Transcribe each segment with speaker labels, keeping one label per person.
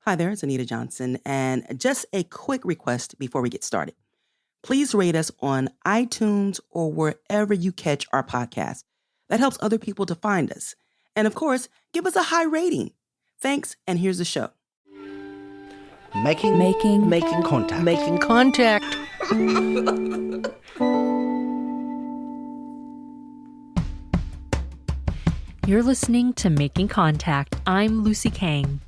Speaker 1: Hi there, it's Anita Johnson, and just a quick request before we get started. Please rate us on iTunes or wherever you catch our podcast. That helps other people to find us. And of course, give us a high rating. Thanks, and here's the show.
Speaker 2: Making contact.
Speaker 3: Making contact.
Speaker 4: You're listening to Making Contact. I'm Lucy Kang.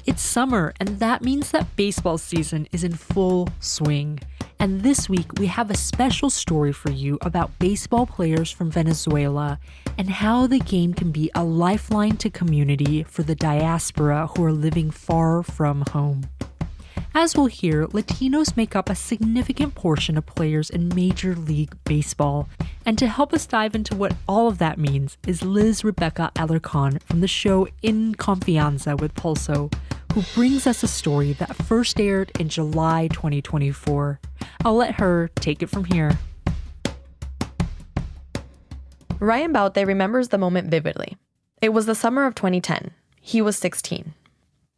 Speaker 4: It's summer, and that means that baseball season is in full swing. And this week, we have a special story for you about baseball players from Venezuela and how the game can be a lifeline to community for the diaspora who are living far from home. As we'll hear, Latinos make up a significant portion of players in Major League Baseball. And to help us dive into what all of that means is Liz Rebecca Alarcon from the show In Confianza with Pulso, who brings us a story that first aired in July 2024. I'll let her take it from here.
Speaker 5: Raian Baute remembers the moment vividly. It was the summer of 2010. He was 16.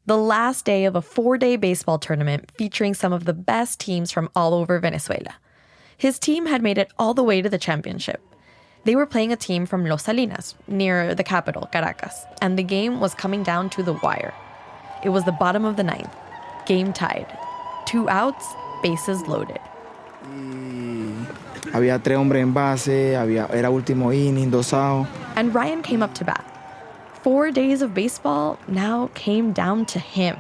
Speaker 5: The last day of a 4-day baseball tournament featuring some of the best teams from all over Venezuela. His team had made it all the way to the championship. They were playing a team from Los Salinas, near the capital, Caracas, and the game was coming down to the wire. It was the bottom of the ninth. Game tied. 2 outs, bases loaded.
Speaker 6: Había 3 hombres en base, era último inning, 2 outs.
Speaker 5: And Raian came up to bat. 4 days of baseball now came down to him.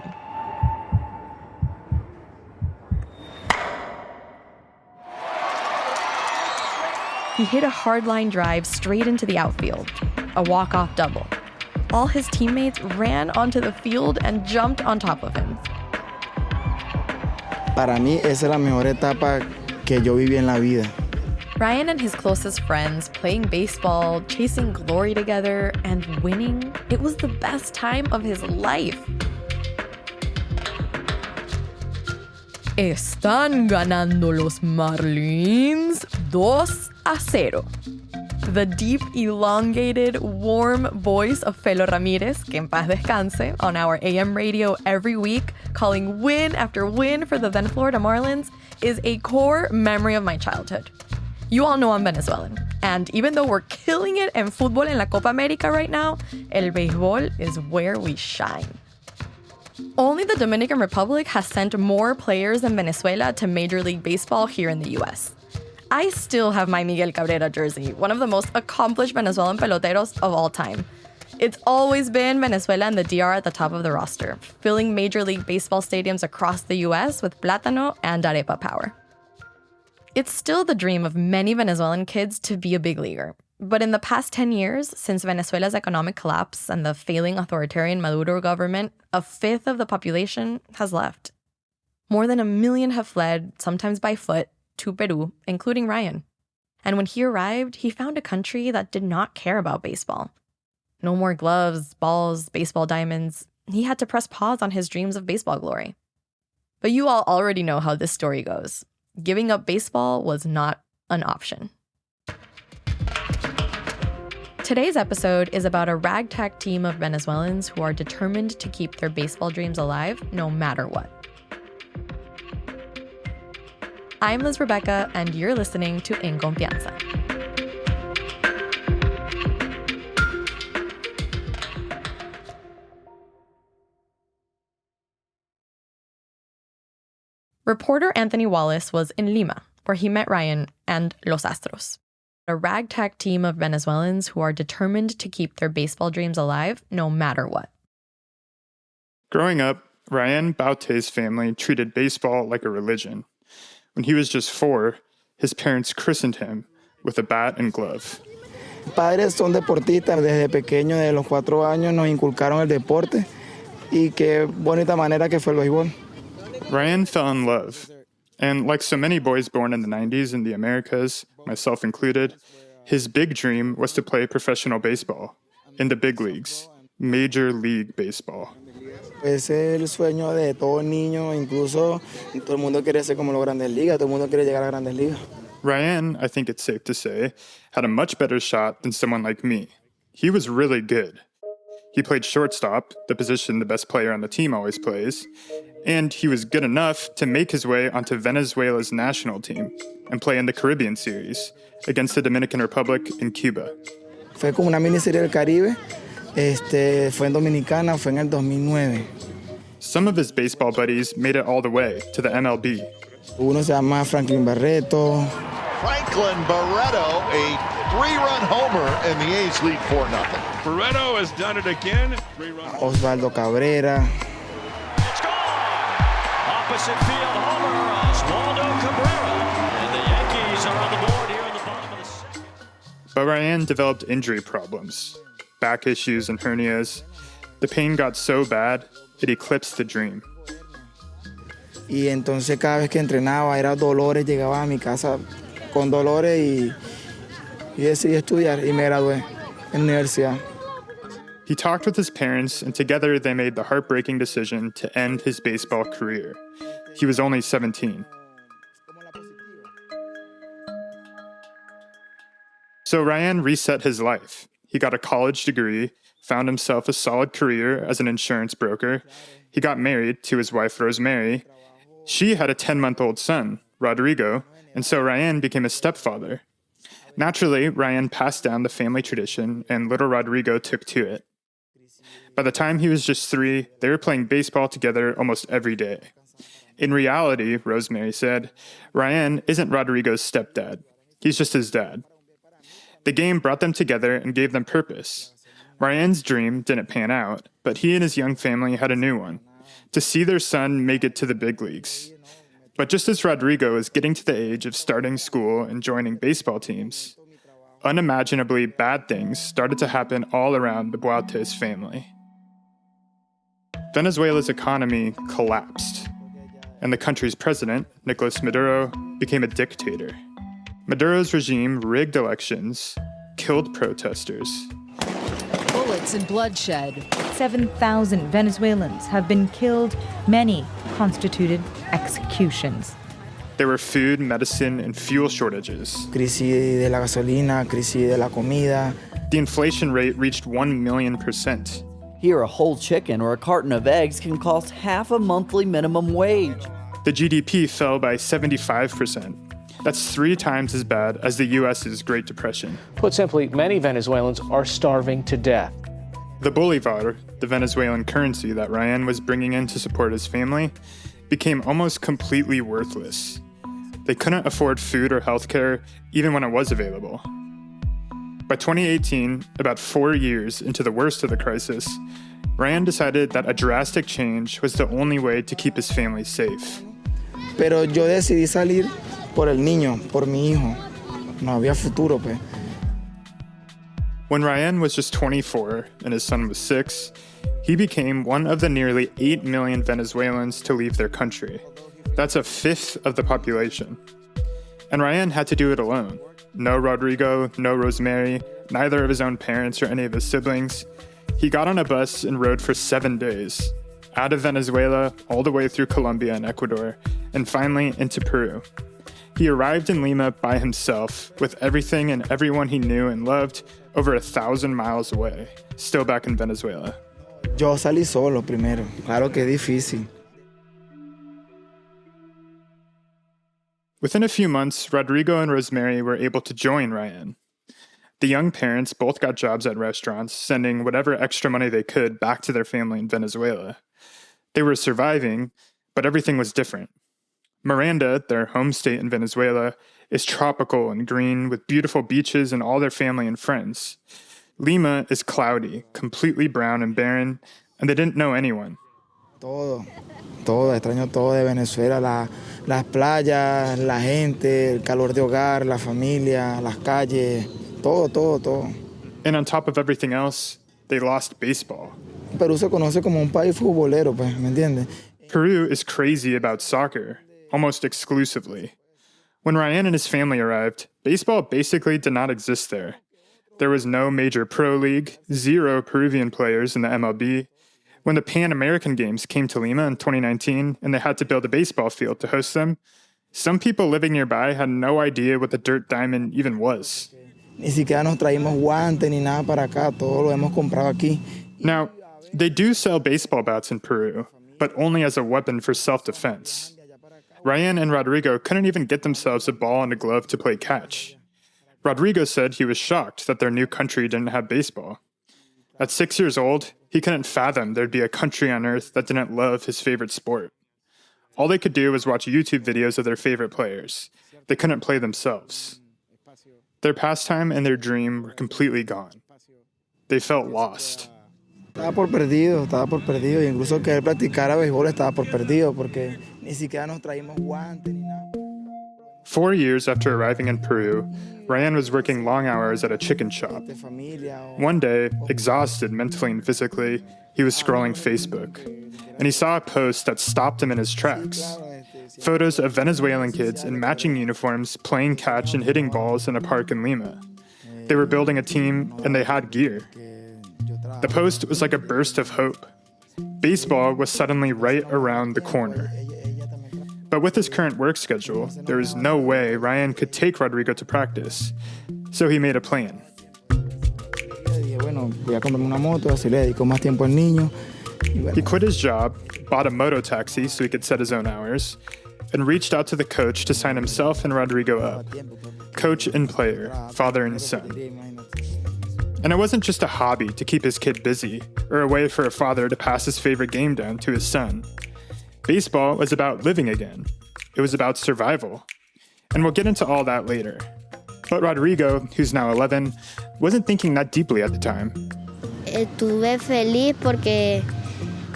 Speaker 5: He hit a hard-line drive straight into the outfield, a walk-off double. All his teammates ran onto the field and jumped on top of him.
Speaker 6: Para mí, esa es la mejor etapa que yo viví en la vida.
Speaker 5: Raian and his closest friends playing baseball, chasing glory together, and winning, it was the best time of his life. Están ganando los Marlins 2-0. The deep, elongated, warm voice of Felo Ramirez, que en paz descanse, on our AM radio every week, calling win after win for the then Florida Marlins, is a core memory of my childhood. You all know I'm Venezuelan, and even though we're killing it in football en la Copa America right now, el béisbol is where we shine. Only the Dominican Republic has sent more players than Venezuela to Major League Baseball here in the US. I still have my Miguel Cabrera jersey, one of the most accomplished Venezuelan peloteros of all time. It's always been Venezuela and the DR at the top of the roster, filling Major League Baseball stadiums across the US with plátano and arepa power. It's still the dream of many Venezuelan kids to be a big leaguer. But in the past 10 years, since Venezuela's economic collapse and the failing authoritarian Maduro government, 1/5 of the population has left. More than 1 million have fled, sometimes by foot, to Peru, including Raian. And when he arrived, he found a country that did not care about baseball. No more gloves, balls, baseball diamonds. He had to press pause on his dreams of baseball glory. But you all already know how this story goes. Giving up baseball was not an option. Today's episode is about a ragtag team of Venezuelans who are determined to keep their baseball dreams alive no matter what. I'm Liz Rebecca, and you're listening to In Confianza. Reporter Anthony Wallace was in Lima, where he met Raian and Los Astros, a ragtag team of Venezuelans who are determined to keep their baseball dreams alive no matter what.
Speaker 7: Growing up, Raian Baute's family treated baseball like a religion. When he was just 4, his parents christened him with a bat and glove.
Speaker 6: Mis padres son deportistas. Desde pequeño, desde los 4 años, nos inculcaron el deporte y qué bonita manera que fue el béisbol.
Speaker 7: Raian fell in love, and like so many boys born in the 90s in the Americas, myself included, his big dream was to play professional baseball in the big leagues, Major League Baseball.
Speaker 6: Ese es el sueño de todo niño, incluso todo el mundo quiere ser como los Grandes Ligas, todo el mundo quiere llegar a Grandes Ligas.
Speaker 7: Raian, I think it's safe to say, had a much better shot than someone like me. He was really good. He played shortstop, the position the best player on the team always plays, and he was good enough to make his way onto Venezuela's national team and play in the Caribbean Series against the Dominican Republic and Cuba.
Speaker 6: Fue como una miniserie del Caribe. Fue en Dominicana, fue en el 2009.
Speaker 7: Some of his baseball buddies made it all the way to the MLB.
Speaker 6: Uno se llama Franklin Barreto.
Speaker 3: Franklin Barreto, a 3-run homer, and the A's lead 4-0.
Speaker 8: Barreto has done it again. 3-run
Speaker 6: Osvaldo Cabrera.
Speaker 9: It's gone! Opposite field homer, Osvaldo Cabrera. And the Yankees are on the board here in the bottom of the sixth.
Speaker 7: But Raian developed injury problems, back issues and hernias. The pain got so bad, it eclipsed the dream.
Speaker 6: Y entonces cada vez que entrenaba era dolores, llegaba a mi casa con dolores y decidí estudiar y me gradué en la universidad.
Speaker 7: He talked with his parents, and together they made the heartbreaking decision to end his baseball career. He was only 17. So Raian reset his life. He got a college degree, found himself a solid career as an insurance broker. He got married to his wife, Rosemary. She had a 10-month-old son, Rodrigo, and so Raian became a stepfather. Naturally, Raian passed down the family tradition, and little Rodrigo took to it. By the time he was just 3, they were playing baseball together almost every day. In reality, Rosemary said, Raian isn't Rodrigo's stepdad. He's just his dad. The game brought them together and gave them purpose. Raian's dream didn't pan out, but he and his young family had a new one, to see their son make it to the big leagues. But just as Rodrigo was getting to the age of starting school and joining baseball teams, unimaginably bad things started to happen all around the Baute's family. Venezuela's economy collapsed, and the country's president, Nicolas Maduro, became a dictator. Maduro's regime rigged elections, killed protesters.
Speaker 10: Bullets and bloodshed. 7,000 Venezuelans have been killed. Many constituted executions.
Speaker 7: There were food, medicine, and fuel shortages.
Speaker 6: Crisis de la gasolina, crisis de la comida.
Speaker 7: The inflation rate reached 1,000,000%.
Speaker 11: Here, a whole chicken or a carton of eggs can cost half a monthly minimum wage.
Speaker 7: The GDP fell by 75%. That's 3 times as bad as the U.S.'s Great Depression.
Speaker 12: Put simply, many Venezuelans are starving to death.
Speaker 7: The bolivar, the Venezuelan currency that Raian was bringing in to support his family, became almost completely worthless. They couldn't afford food or healthcare, even when it was available. By 2018, about 4 years into the worst of the crisis, Raian decided that a drastic change was the only way to keep his family safe.
Speaker 6: Pero yo decidí salir por el niño, por mi hijo. No había futuro, pues.
Speaker 7: When Raian was just 24 and his son was 6, he became one of the nearly 8 million Venezuelans to leave their country. That's a fifth of the population. And Raian had to do it alone. No Rodrigo, no Rosemary, neither of his own parents or any of his siblings. He got on a bus and rode for 7 days, out of Venezuela, all the way through Colombia and Ecuador, and finally into Peru. He arrived in Lima by himself, with everything and everyone he knew and loved, over 1,000 miles away, still back in Venezuela.
Speaker 6: Yo salí solo primero. Claro que es difícil.
Speaker 7: Within a few months, Rodrigo and Rosemary were able to join Raian. The young parents both got jobs at restaurants, sending whatever extra money they could back to their family in Venezuela. They were surviving, but everything was different. Miranda, their home state in Venezuela, is tropical and green with beautiful beaches and all their family and friends. Lima is cloudy, completely brown and barren, and they didn't know anyone.
Speaker 6: Todo, extraño todo de Venezuela, las playas, la gente, el calor de hogar, la familia, las calles, todo.
Speaker 7: And on top of everything else, they lost baseball.
Speaker 6: Perú se conoce como un país futbolero, pues, ¿me entiendes?
Speaker 7: Peru is crazy about soccer, almost exclusively. When Raian and his family arrived, baseball basically did not exist there. There was no major pro league, 0 Peruvian players in the MLB. When the Pan American Games came to Lima in 2019 and they had to build a baseball field to host them, some people living nearby had no idea what the dirt diamond even was.
Speaker 6: Ni siquiera nos traímos guantes ni nada para acá, todo lo hemos comprado aquí.
Speaker 7: Now, they do sell baseball bats in Peru, but only as a weapon for self-defense. Raian and Rodrigo couldn't even get themselves a ball and a glove to play catch. Rodrigo said he was shocked that their new country didn't have baseball. At 6 years old, he couldn't fathom there'd be a country on earth that didn't love his favorite sport. All they could do was watch YouTube videos of their favorite players. They couldn't play themselves. Their pastime and their dream were completely gone. They felt lost.
Speaker 6: Estaba por perdido, y incluso que él practicara béisbol estaba por perdido porque ni siquiera nos traímos guantes ni nada.
Speaker 7: 4 years after arriving in Peru, Raian was working long hours at a chicken shop. One day, exhausted mentally and physically, he was scrolling Facebook, and he saw a post that stopped him in his tracks. Photos of Venezuelan kids in matching uniforms playing catch and hitting balls in a park in Lima. They were building a team, and they had gear. The post was like a burst of hope. Baseball was suddenly right around the corner. But with his current work schedule, there was no way Raian could take Rodrigo to practice. So he made a plan. He quit his job, bought a moto taxi so he could set his own hours, and reached out to the coach to sign himself and Rodrigo up. Coach and player, father and son. And it wasn't just a hobby to keep his kid busy, or a way for a father to pass his favorite game down to his son. Baseball was about living again. It was about survival. And we'll get into all that later. But Rodrigo, who's now 11, wasn't thinking that deeply at the time.
Speaker 13: Estuve feliz porque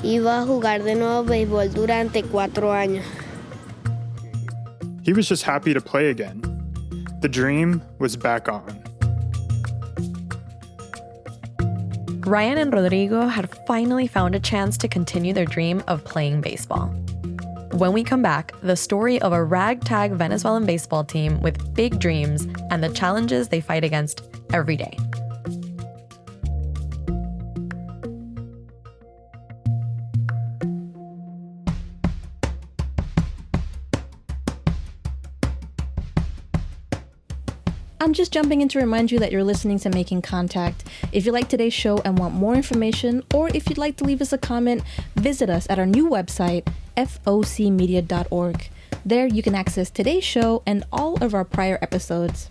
Speaker 13: iba a jugar de nuevo béisbol durante 4 años.
Speaker 7: He was just happy to play again. The dream was back on.
Speaker 5: Raian and Rodrigo had finally found a chance to continue their dream of playing baseball. When we come back, the story of a ragtag Venezuelan baseball team with big dreams and the challenges they fight against every day.
Speaker 14: I'm just jumping in to remind you that you're listening to Making Contact. If you like today's show and want more information, or if you'd like to leave us a comment, visit us at our new website, focmedia.org. There you can access today's show and all of our prior episodes.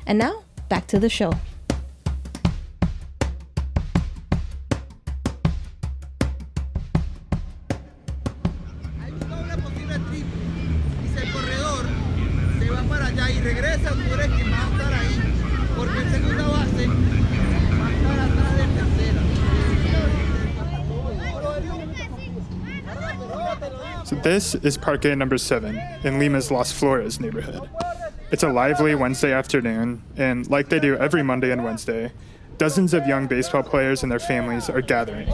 Speaker 14: And now, back to the show.
Speaker 7: So this is Parque number 7 in Lima's Las Flores neighborhood. It's a lively Wednesday afternoon, and like they do every Monday and Wednesday, dozens of young baseball players and their families are gathering,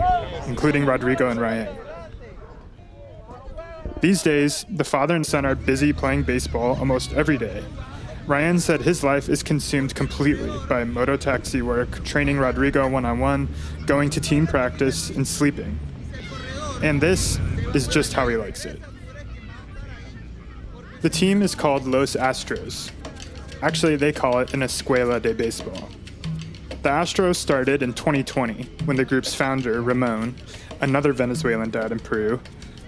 Speaker 7: including Rodrigo and Raian. These days, the father and son are busy playing baseball almost every day. Raian said his life is consumed completely by moto taxi work, training Rodrigo one-on-one, going to team practice, and sleeping. And this is just how he likes it. The team is called Los Astros. Actually, they call it an Escuela de Baseball. The Astros started in 2020 when the group's founder, Ramon, another Venezuelan dad in Peru,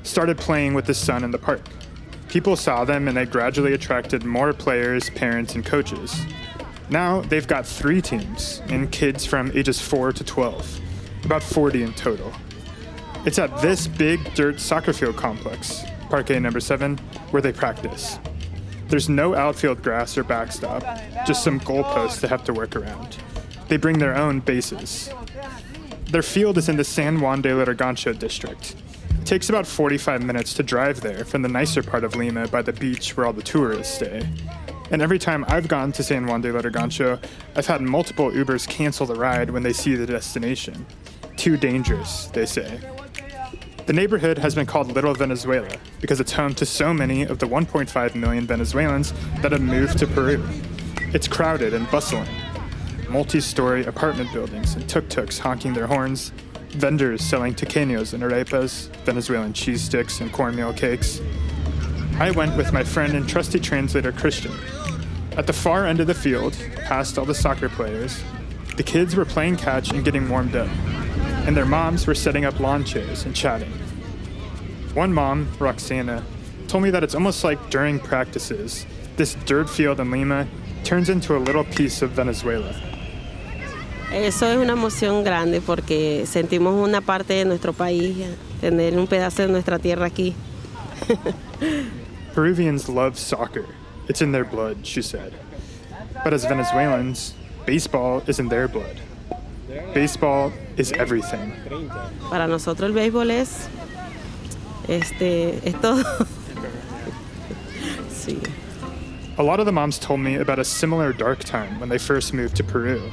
Speaker 7: started playing with his son in the park. People saw them and they gradually attracted more players, parents, and coaches. Now they've got 3 teams and kids from ages 4 to 12, about 40 in total. It's at this big dirt soccer field complex, Parque number 7, where they practice. There's no outfield grass or backstop, just some goalposts they have to work around. They bring their own bases. Their field is in the San Juan de Lurigancho district. It takes about 45 minutes to drive there from the nicer part of Lima by the beach where all the tourists stay. And every time I've gone to San Juan de Lurigancho, I've had multiple Ubers cancel the ride when they see the destination. Too dangerous, they say. The neighborhood has been called Little Venezuela because it's home to so many of the 1.5 million Venezuelans that have moved to Peru. It's crowded and bustling. Multi-story apartment buildings and tuk-tuks honking their horns, vendors selling tequeños and arepas, Venezuelan cheese sticks and cornmeal cakes. I went with my friend and trusty translator Christian. At the far end of the field, past all the soccer players, the kids were playing catch and getting warmed up. and their moms were setting up lawn chairs and chatting. One mom, Roxana, told me that it's almost like during practices, this dirt field in Lima turns into a little piece of Venezuela.
Speaker 15: Eso es una emoción grande porque sentimos una parte de nuestro país, tener un pedazo de nuestra tierra aquí.
Speaker 7: Peruvians love soccer. It's in their blood, she said. But as Venezuelans, baseball is in their blood. Baseball is everything.
Speaker 15: Para nosotros el béisbol es todo. Sí.
Speaker 7: A lot of the moms told me about a similar dark time when they first moved to Peru.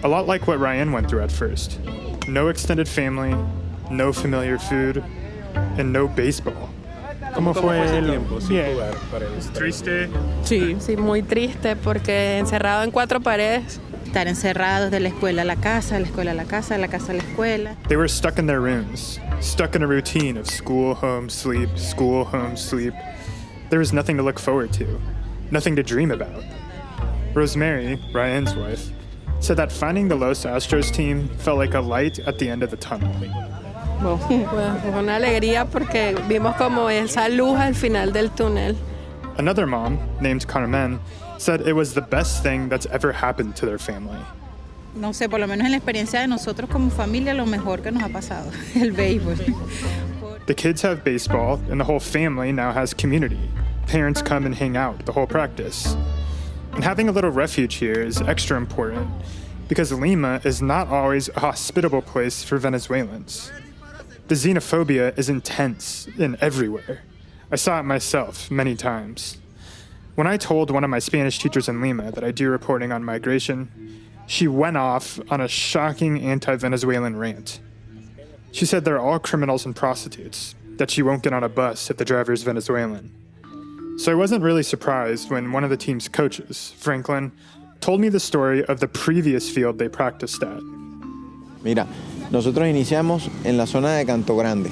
Speaker 7: A lot like what Raian went through at first. No extended family, no familiar food, and no baseball.
Speaker 16: ¿Cómo fue ese tiempo sin jugar para él?
Speaker 7: ¿Triste?
Speaker 5: Sí, muy triste porque encerrado en 4 paredes.
Speaker 17: Estar encerrados de la escuela a la casa, la escuela a la casa, la casa a la escuela.
Speaker 7: They were stuck in their rooms, stuck in a routine of school, home, sleep, school, home, sleep. There was nothing to look forward to, nothing to dream about. Rosemary, Ryan's wife, said that finding the Los Astros team felt like a light at the end of the tunnel.
Speaker 5: Bueno, fue una alegría porque vimos como esa luz al final del túnel.
Speaker 7: Another mom, named Carmen, said it was the best thing that's ever happened to their family.
Speaker 17: No sé, por lo menos en la experiencia de nosotros como familia, lo mejor que nos ha pasado, el béisbol.
Speaker 7: The kids have baseball, and the whole family now has community. Parents come and hang out the whole practice. And having a little refuge here is extra important because Lima is not always a hospitable place for Venezuelans. The xenophobia is intense and everywhere. I saw it myself many times. When I told one of my Spanish teachers in Lima that I do reporting on migration, she went off on a shocking anti-Venezuelan rant. She said they're all criminals and prostitutes, that she won't get on a bus if the driver is Venezuelan. So I wasn't really surprised when one of the team's coaches, Franklin, told me the story of the previous field they practiced at.
Speaker 18: Mira, nosotros iniciamos en la zona de Canto Grande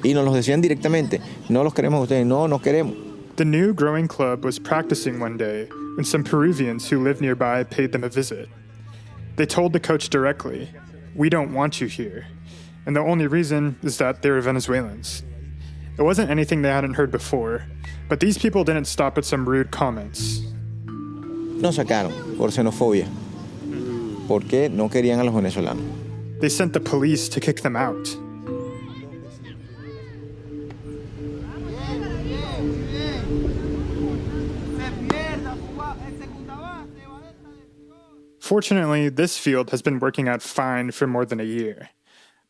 Speaker 18: y nos los decían directamente, no los queremos ustedes, no nos queremos.
Speaker 7: The new growing club was practicing one day when some Peruvians who lived nearby paid them a visit. They told the coach directly, "We don't want you here." And the only reason is that they were Venezuelans. It wasn't anything they hadn't heard before, but these people didn't stop at some rude comments.
Speaker 18: Nos sacaron por xenofobia, porque no querían a los venezolanos.
Speaker 7: They sent the police to kick them out. Fortunately, this field has been working out fine for more than a year.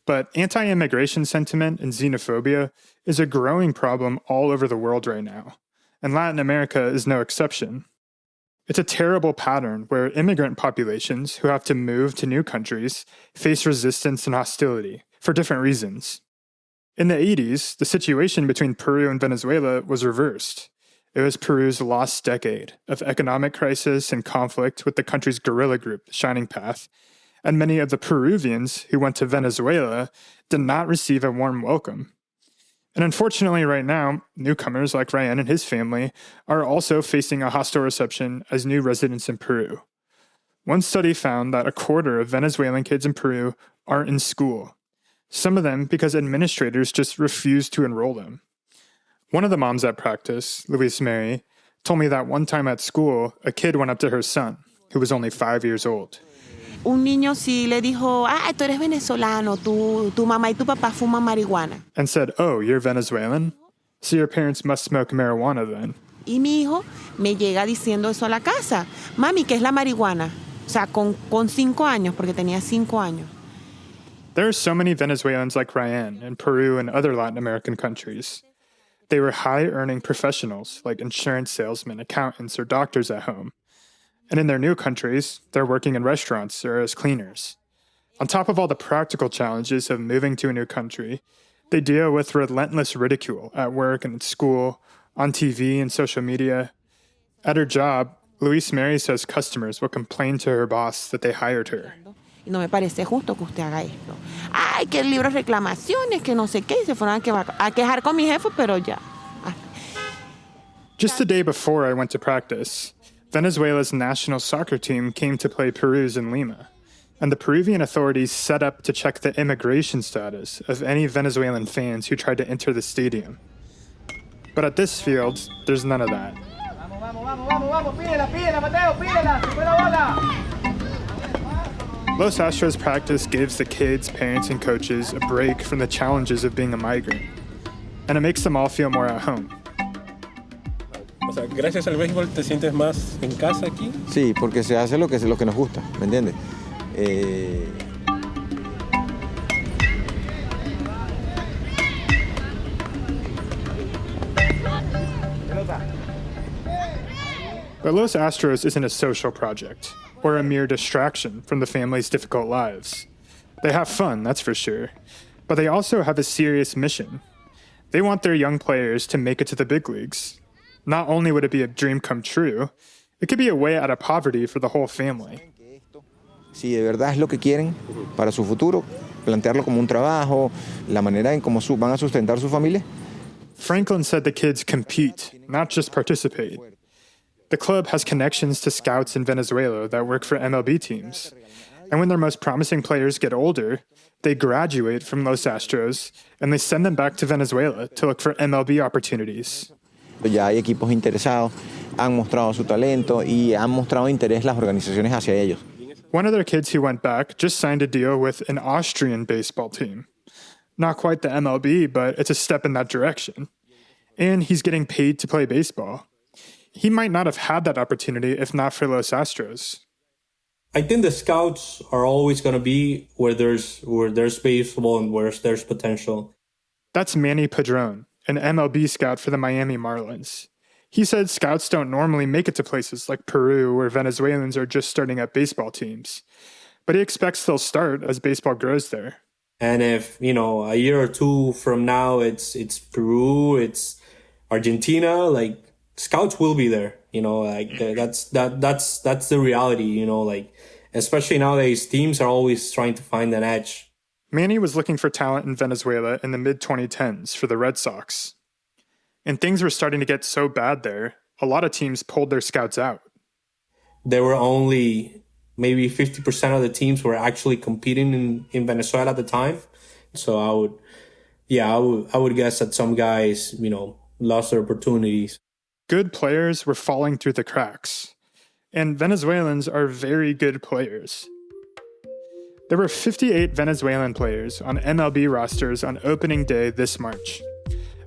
Speaker 7: But anti-immigration sentiment and xenophobia is a growing problem all over the world right now, and Latin America is no exception. It's a terrible pattern where immigrant populations who have to move to new countries face resistance and hostility for different reasons. In the 80s, the situation between Peru and Venezuela was reversed. It was Peru's lost decade of economic crisis and conflict with the country's guerrilla group, the Shining Path, and many of the Peruvians who went to Venezuela did not receive a warm welcome. And unfortunately, right now, newcomers like Raian and his family are also facing a hostile reception as new residents in Peru. One study found that a quarter of Venezuelan kids in Peru aren't in school, some of them because administrators just refuse to enroll them. One of the moms at practice, Louise Mary, told me that one time at school, a kid went up to her son, who was only 5 years old.
Speaker 15: Un niño sí le dijo, tú eres venezolano, tu mamá y tu papá fuman marihuana.
Speaker 7: And said, "Oh, you're Venezuelan? So your parents must smoke marijuana then."
Speaker 15: Y mi hijo me llega diciendo eso a la casa. Mami, ¿qué es la marihuana? O sea, con 5 años, porque tenía 5 años.
Speaker 7: There are so many Venezuelans like Raian in Peru and other Latin American countries. They were high-earning professionals like insurance salesmen, accountants, or doctors at home. And in their new countries, they're working in restaurants or as cleaners. On top of all the practical challenges of moving to a new country, they deal with relentless ridicule at work and at school, on TV and social media. At her job, Louise Mary says customers will complain to her boss that they hired her.
Speaker 15: Y no me parece justo que usted haga esto. Ay, que el libro de reclamaciones, que no sé qué, y se fueron a quejar con mi jefe, pero ya.
Speaker 7: Just the day before I went to practice, Venezuela's national soccer team came to play Peru's in Lima. and the Peruvian authorities set up to check the immigration status of any Venezuelan fans who tried to enter the stadium. But at this field, there's none of that. Los Astros practice gives the kids, parents, and coaches a break from the challenges of being a migrant, and it makes them all feel more at home.
Speaker 16: O sea, gracias al béisbol te sientes más en casa aquí.
Speaker 18: Sí, porque se hace lo que nos gusta, ¿me entiendes?
Speaker 7: But Los Astros isn't a social project, or a mere distraction from the family's difficult lives. They have fun, that's for sure, but they also have a serious mission. They want their young players to make it to the big leagues. Not only would it be a dream come true, it could be a way out of poverty for the whole family.
Speaker 18: Si de verdad es lo que quieren para su futuro, plantearlo como un trabajo, la manera en cómo van a sustentar su familia.
Speaker 7: Franklin said the kids compete, not just participate. The club has connections to scouts in Venezuela that work for MLB teams. And when their most promising players get older, they graduate from Los Astros and they send them back to Venezuela to look for MLB opportunities.
Speaker 18: Ya hay equipos interesados, han mostrado su talento y han mostrado interés las organizaciones hacia ellos.
Speaker 7: One of their kids who went back just signed a deal with an Austrian baseball team. Not quite the MLB, but it's a step in that direction. And he's getting paid to play baseball. He might not have had that opportunity if not for Los Astros.
Speaker 19: I think the scouts are always going to be where there's baseball and where there's potential.
Speaker 7: That's Manny Padron, an MLB scout for the Miami Marlins. He said scouts don't normally make it to places like Peru where Venezuelans are just starting up baseball teams. But he expects they'll start as baseball grows there.
Speaker 19: And if, a year or two from now it's Peru, it's Argentina, like scouts will be there, that's the reality, especially nowadays, teams are always trying to find an edge.
Speaker 7: Manny was looking for talent in Venezuela in the mid-2010s for the Red Sox. And things were starting to get so bad there, a lot of teams pulled their scouts out.
Speaker 19: There were only maybe 50% of the teams were actually competing in Venezuela at the time. So I would guess that some guys, lost their opportunities.
Speaker 7: Good players were falling through the cracks, and Venezuelans are very good players. There were 58 Venezuelan players on MLB rosters on opening day this March.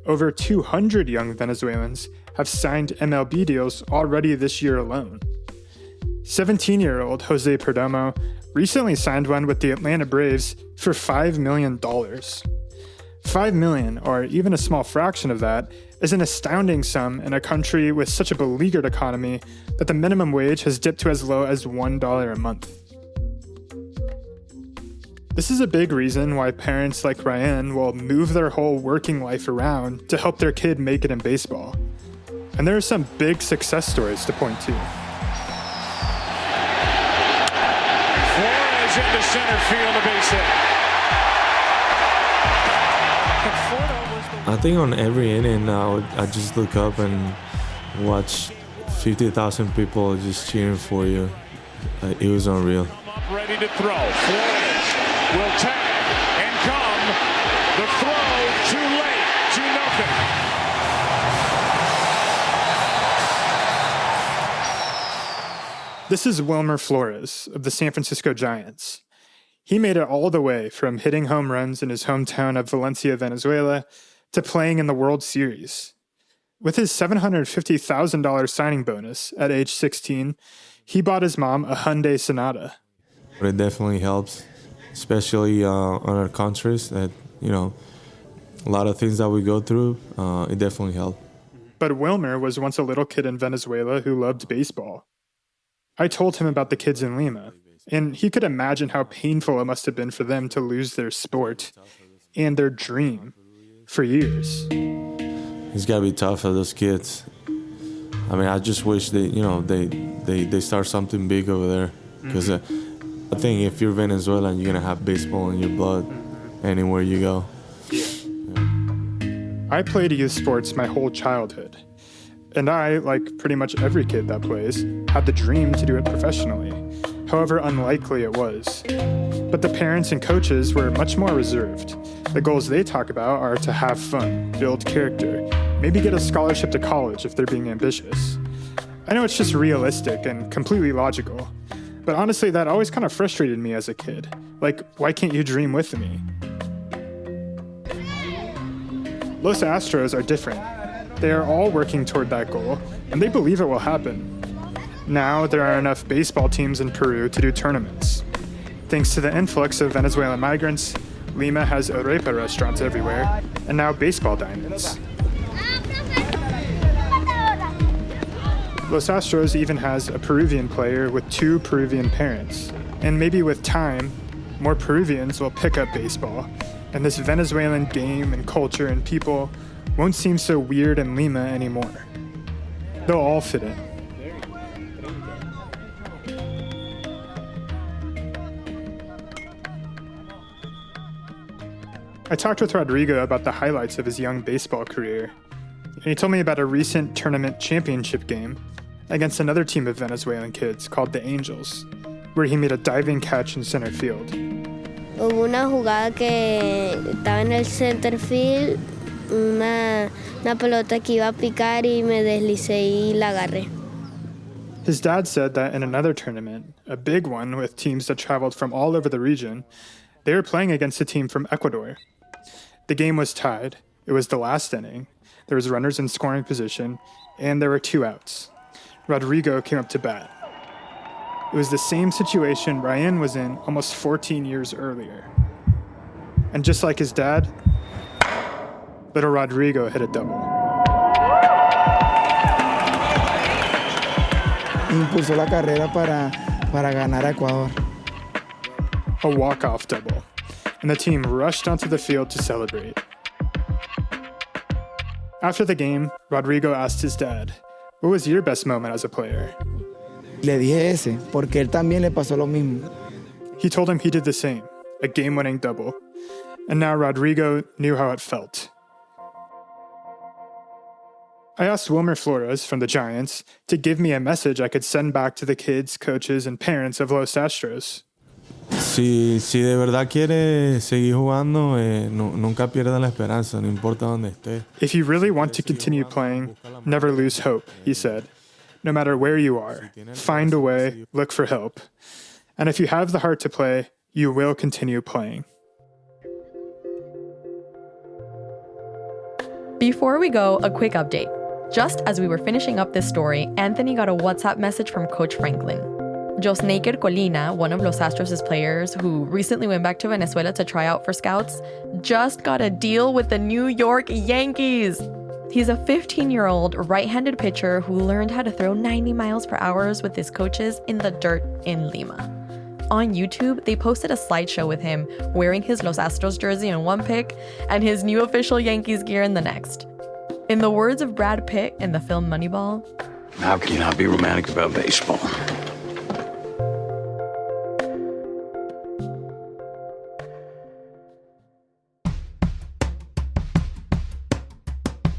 Speaker 7: Over 200 young Venezuelans have signed MLB deals already this year alone. 17-year-old Jose Perdomo recently signed one with the Atlanta Braves for $5 million. $5 million, or even a small fraction of that, is an astounding sum in a country with such a beleaguered economy that the minimum wage has dipped to as low as $1 a month. This is a big reason why parents like Raian will move their whole working life around to help their kid make it in baseball. And there are some big success stories to point to.
Speaker 9: Flores into center field, a base hit.
Speaker 20: I think on every inning, I just look up and watch 50,000 people just cheering for you. It was unreal.
Speaker 9: Ready to throw. Flores will tag and come. The throw too late, 2-0.
Speaker 7: This is Wilmer Flores of the San Francisco Giants. He made it all the way from hitting home runs in his hometown of Valencia, Venezuela, to playing in the World Series. With his $750,000 signing bonus at age 16, he bought his mom a Hyundai Sonata.
Speaker 20: It definitely helps, especially on our countries that, a lot of things that we go through, it definitely helped.
Speaker 7: But Wilmer was once a little kid in Venezuela who loved baseball. I told him about the kids in Lima, and he could imagine how painful it must have been for them to lose their sport and their dream for years.
Speaker 20: It's got to be tough for those kids. I mean, I just wish they start something big over there. Because I think if you're Venezuelan, you're going to have baseball in your blood anywhere you go.
Speaker 7: I played youth sports my whole childhood. And I, like pretty much every kid that plays, had the dream to do it professionally. however unlikely it was. But the parents and coaches were much more reserved. The goals they talk about are to have fun, build character, maybe get a scholarship to college if they're being ambitious. I know it's just realistic and completely logical, but honestly that always kind of frustrated me as a kid. Like, why can't you dream with me? Los Astros are different. They are all working toward that goal, and they believe it will happen. Now there are enough baseball teams in Peru to do tournaments. Thanks to the influx of Venezuelan migrants, Lima has arepa restaurants everywhere, and now baseball diamonds. Los Astros even has a Peruvian player with 2 Peruvian parents. And maybe with time, more Peruvians will pick up baseball, and this Venezuelan game and culture and people won't seem so weird in Lima anymore. They'll all fit in. I talked with Rodrigo about the highlights of his young baseball career, and he told me about a recent tournament championship game against another team of Venezuelan kids called the Angels, where he made a diving catch in center field.
Speaker 13: Hubo una jugada que estaba en el center field, una pelota que iba a picar y me deslicé y la agarré.
Speaker 7: His dad said that in another tournament, a big one with teams that traveled from all over the region, they were playing against a team from Ecuador. The game was tied. It was the last inning. There was runners in scoring position, and there were 2 outs. Rodrigo came up to bat. It was the same situation Raian was in almost 14 years earlier. And just like his dad, little Rodrigo hit a double.
Speaker 6: Impulsó la carrera para ganar a Ecuador.
Speaker 7: A walk-off double, and the team rushed onto the field to celebrate. After the game, Rodrigo asked his dad, "What was your best moment as a player?"
Speaker 6: Le dije ese, porque él también le pasó lo mismo.
Speaker 7: He told him he did the same, a game-winning double. And now Rodrigo knew how it felt. I asked Wilmer Flores from the Giants to give me a message I could send back to the kids, coaches, and parents of Los Astros.
Speaker 20: Si de verdad quiere seguir jugando, nunca pierda la esperanza, no importa dónde esté.
Speaker 7: If you really want to continue playing, never lose hope, he said. No matter where you are, find a way, look for help. And if you have the heart to play, you will continue playing.
Speaker 5: Before we go, a quick update. Just as we were finishing up this story, Anthony got a WhatsApp message from Coach Franklin. Josnaker Colina, one of Los Astros' players who recently went back to Venezuela to try out for scouts, just got a deal with the New York Yankees. He's a 15-year-old right-handed pitcher who learned how to throw 90 miles per hour with his coaches in the dirt in Lima. On YouTube, they posted a slideshow with him wearing his Los Astros jersey in one pic and his new official Yankees gear in the next. In the words of Brad Pitt in the film Moneyball,
Speaker 21: "How can you not be romantic about baseball?"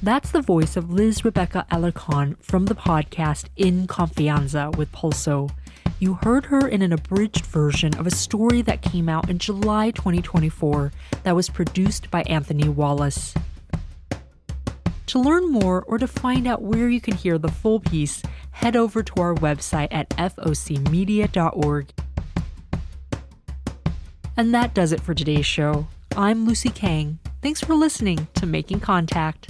Speaker 4: That's the voice of Liz Rebecca Alarcon from the podcast In Confianza with Pulso. You heard her in an abridged version of a story that came out in July 2024 that was produced by Anthony Wallace. To learn more or to find out where you can hear the full piece, head over to our website at focmedia.org. And that does it for today's show. I'm Lucy Kang. Thanks for listening to Making Contact.